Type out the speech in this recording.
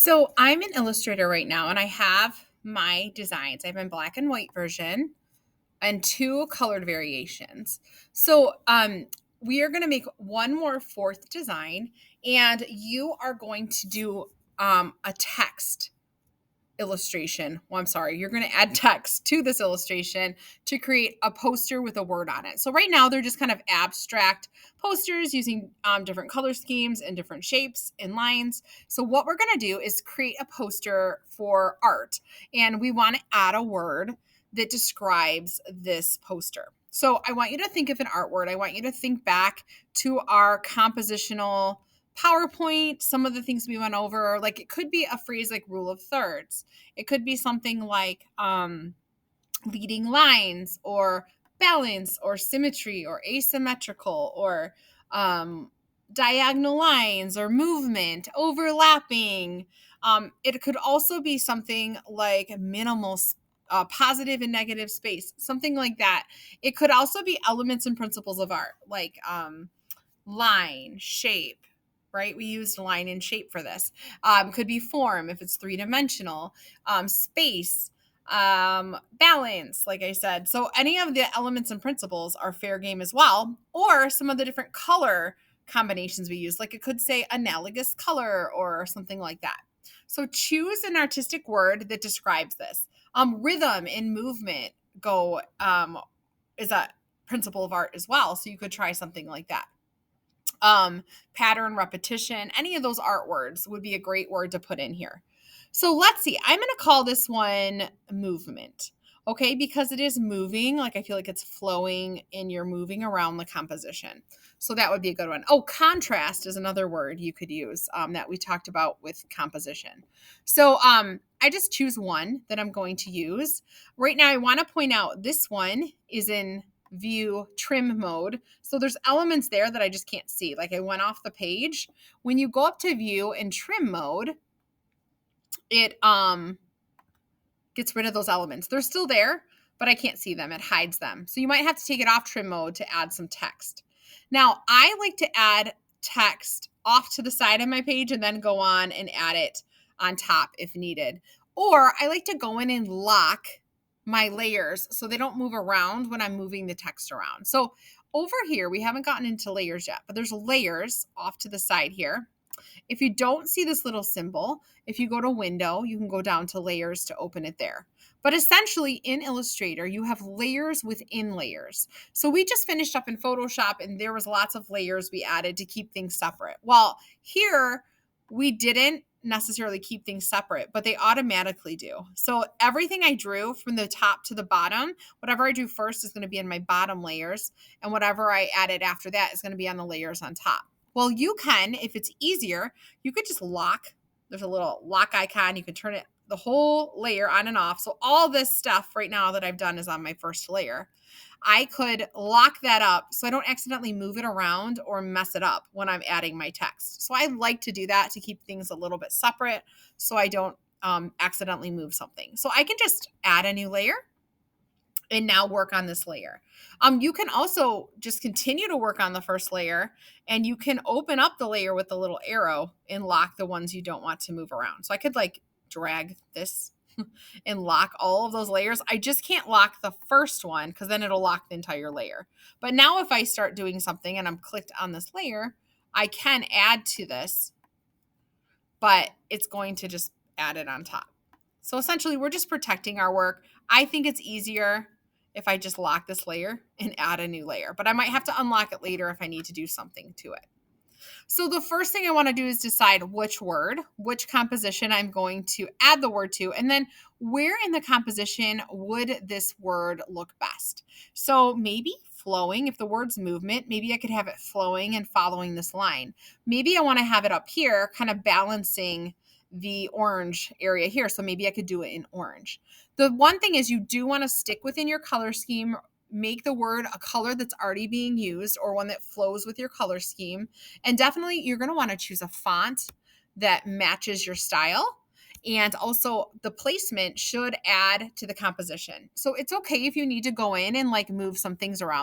So I'm an illustrator right now and I have my designs. I have a black and white version and two colored variations. So we are going to make one more fourth design and you are going to do a text illustration. Well, I'm sorry, you're going to add text to this illustration to create a poster with a word on it. So right now they're just kind of abstract posters using different color schemes and different shapes and lines. So what we're going to do is create a poster for art, and we want to add a word that describes this poster. So I want you to think of an art word. I want you to think back to our compositional PowerPoint, some of the things we went over. Like it could be a phrase like rule of thirds. It could be something like leading lines or balance or symmetry or asymmetrical or um, diagonal lines or movement, overlapping. It could also be something like minimal positive and negative space, something like that. It could also be elements and principles of art, like line, shape, right? We used line and shape for this. Could be form if it's three dimensional, space, balance, like I said. So any of the elements and principles are fair game as well, or some of the different color combinations we use. Like it could say analogous color or something like that. So choose an artistic word that describes this. Rhythm and movement go is a principle of art as well. So you could try something like that. Pattern, repetition, any of those art words would be a great word to put in here. So let's see. I'm going to call this one movement. Okay, because it is moving. Like I feel like it's flowing and you're moving around the composition. So that would be a good one. Oh, contrast is another word you could use that we talked about with composition. So I just choose one that I'm going to use. Right now, I want to point out this one is in view trim mode. So there's elements there that I just can't see. Like I went off the page. When you go up to view in trim mode, it gets rid of those elements. They're still there, but I can't see them. It hides them. So you might have to take it off trim mode to add some text. Now, I like to add text off to the side of my page and then go on and add it on top if needed. Or I like to go in and lock my layers so they don't move around when I'm moving the text around. So over here, we haven't gotten into layers yet, but there's layers off to the side here. If you don't see this little symbol, if you go to window, you can go down to layers to open it there. But essentially in Illustrator, you have layers within layers. So we just finished up in Photoshop and there was lots of layers we added to keep things separate. Well, here we didn't necessarily keep things separate, but they automatically do. So everything I drew from the top to the bottom, whatever I do first is going to be in my bottom layers, and whatever I added after that is going to be on the layers on top. Well, you can, if it's easier, you could just lock. There's a little lock icon. You can turn it the whole layer on and off. So all this stuff right now that I've done is on my first layer. I could lock that up so I don't accidentally move it around or mess it up when I'm adding my text. So I like to do that to keep things a little bit separate so I don't accidentally move something. So I can just add a new layer and now work on this layer. You can also just continue to work on the first layer, and you can open up the layer with the little arrow and lock the ones you don't want to move around. So I could like drag this and lock all of those layers. I just can't lock the first one because then it'll lock the entire layer. But now if I start doing something and I'm clicked on this layer, I can add to this, but it's going to just add it on top. So essentially we're just protecting our work. I think it's easier if I just lock this layer and add a new layer, but I might have to unlock it later if I need to do something to it. So the first thing I want to do is decide which word, which composition I'm going to add the word to, and then where in the composition would this word look best. So maybe flowing, if the word's movement, maybe I could have it flowing and following this line. Maybe I want to have it up here, kind of balancing the orange area here. So maybe I could do it in orange. The one thing is you do want to stick within your color scheme, make the word a color that's already being used or one that flows with your color scheme. And definitely you're going to want to choose a font that matches your style. And also the placement should add to the composition. So it's okay if you need to go in and like move some things around.